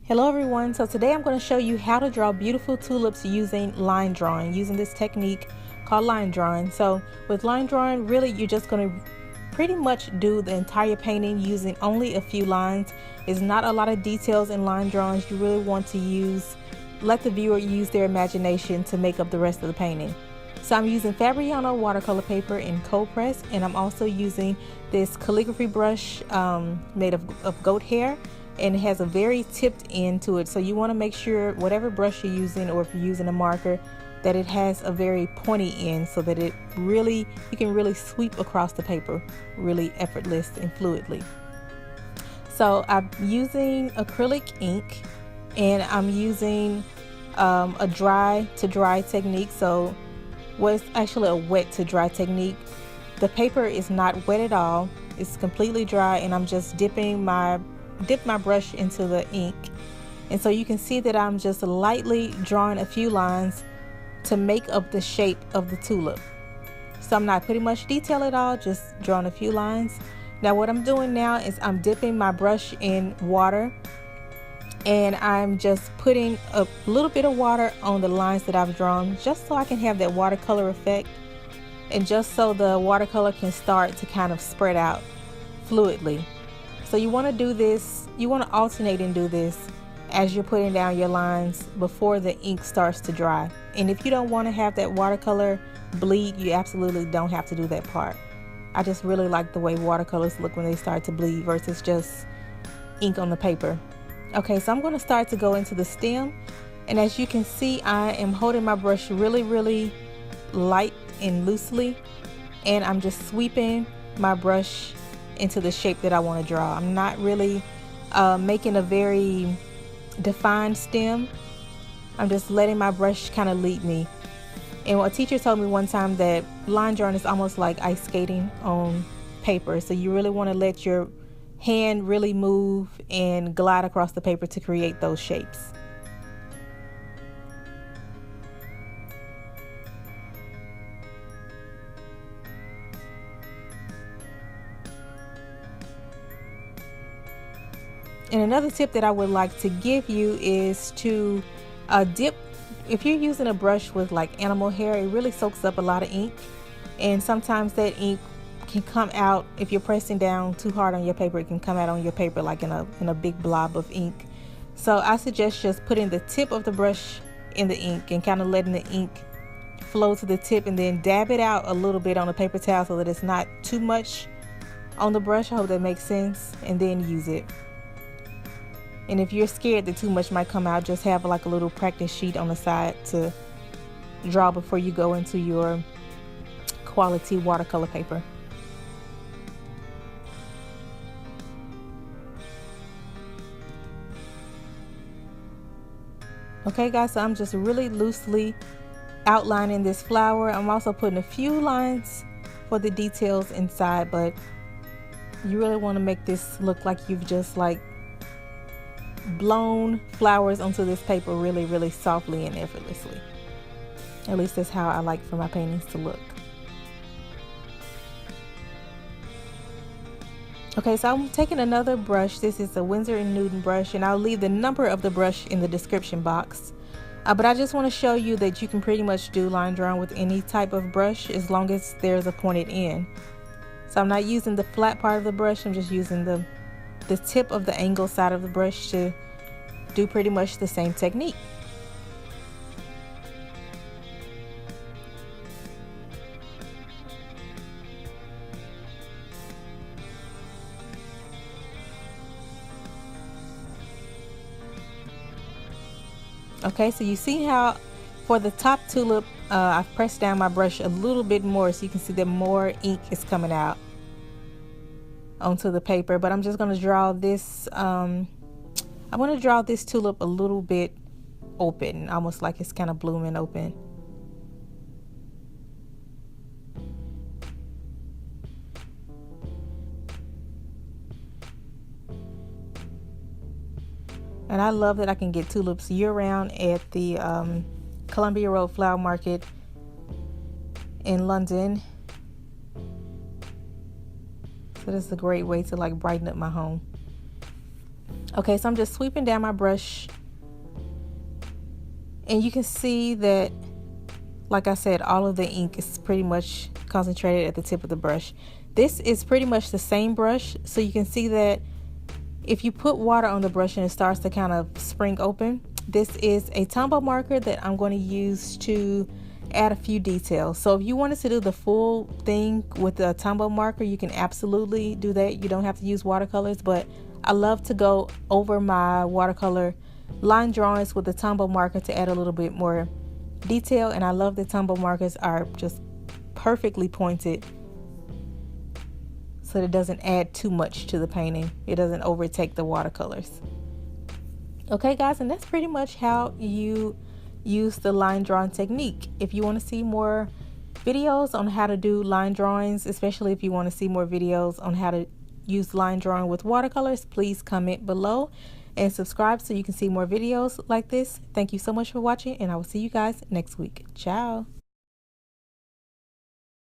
Hello everyone, so today I'm going to show you how to draw beautiful tulips using line drawing, using this technique called line drawing. So with line drawing, really you're just going to pretty much do the entire painting using only a few lines. There's not a lot of details in line drawings. You really want to let the viewer use their imagination to make up the rest of the painting. So I'm using fabriano watercolor paper in cold press, and I'm also using this calligraphy brush made of goat hair, and it has a very tipped end to it. So you want to make sure whatever brush you're using, or if you're using a marker, that it has a very pointy end so that you can really sweep across the paper really effortless and fluidly. So I'm using acrylic ink, and I'm using a dry to dry technique. So it's actually a wet to dry technique. The paper is not wet at all, it's completely dry, and I'm just dip my brush into the ink. And so you can see that I'm just lightly drawing a few lines to make up the shape of the tulip. So I'm not putting much detail at all, just drawing a few lines. Now what I'm doing now is I'm dipping my brush in water, and I'm just putting a little bit of water on the lines that I've drawn, just so I can have that watercolor effect, and just so the watercolor can start to kind of spread out fluidly. So you want to do this, you want to alternate and do this as you're putting down your lines before the ink starts to dry. And if you don't want to have that watercolor bleed, you absolutely don't have to do that part. I just really like the way watercolors look when they start to bleed versus just ink on the paper. Okay, so I'm going to start to go into the stem, and as you can see, I am holding my brush really light and loosely, and I'm just sweeping my brush into the shape that I want to draw. I'm not really making a very defined stem. I'm just letting my brush kind of lead me. And a teacher told me one time that line drawing is almost like ice skating on paper. So you really want to let your hand really move and glide across the paper to create those shapes. And another tip that I would like to give you is to dip. If you're using a brush with like animal hair, it really soaks up a lot of ink, and sometimes that ink can come out if you're pressing down too hard on your paper. It can come out on your paper like in a big blob of ink. So I suggest just putting the tip of the brush in the ink and kind of letting the ink flow to the tip, and then dab it out a little bit on a paper towel so that it's not too much on the brush. I hope that makes sense. And then use it. And if you're scared that too much might come out, just have like a little practice sheet on the side to draw before you go into your quality watercolor paper. Okay guys, so I'm just really loosely outlining this flower. I'm also putting a few lines for the details inside, but you really want to make this look like you've just like blown flowers onto this paper really softly and effortlessly. At least that's how I like for my paintings to look. Okay, so I'm taking another brush. This is a Winsor & Newton brush, and I'll leave the number of the brush in the description box. But I just want to show you that you can pretty much do line drawing with any type of brush as long as there's a pointed end. So I'm not using the flat part of the brush, I'm just using the tip of the angle side of the brush to do pretty much the same technique. Okay, so you see how for the top tulip, I've pressed down my brush a little bit more, so you can see that more ink is coming out onto the paper. But I'm just going to draw this I want to draw this tulip a little bit open, almost like it's kind of blooming open. And I love that I can get tulips year-round at the Columbia Road Flower Market in London. So this is a great way to like brighten up my home. Okay, so I'm just sweeping down my brush, and you can see that, like I said, all of the ink is pretty much concentrated at the tip of the brush. This is pretty much the same brush, so you can see that if you put water on the brush and it starts to kind of spring open, this is a TomBow marker that I'm going to use to add a few details. So if you wanted to do the full thing with the TomBow marker, you can absolutely do that. You don't have to use watercolors, but I love to go over my watercolor line drawings with the TomBow marker to add a little bit more detail. And I love that TomBow markers are just perfectly pointed, so that it doesn't add too much to the painting. It doesn't overtake the watercolors. Okay guys, and that's pretty much how you use the line drawing technique. If you want to see more videos on how to do line drawings, especially if you want to see more videos on how to use line drawing with watercolors, please comment below and subscribe so you can see more videos like this. Thank you so much for watching, and I will see you guys next week. Ciao.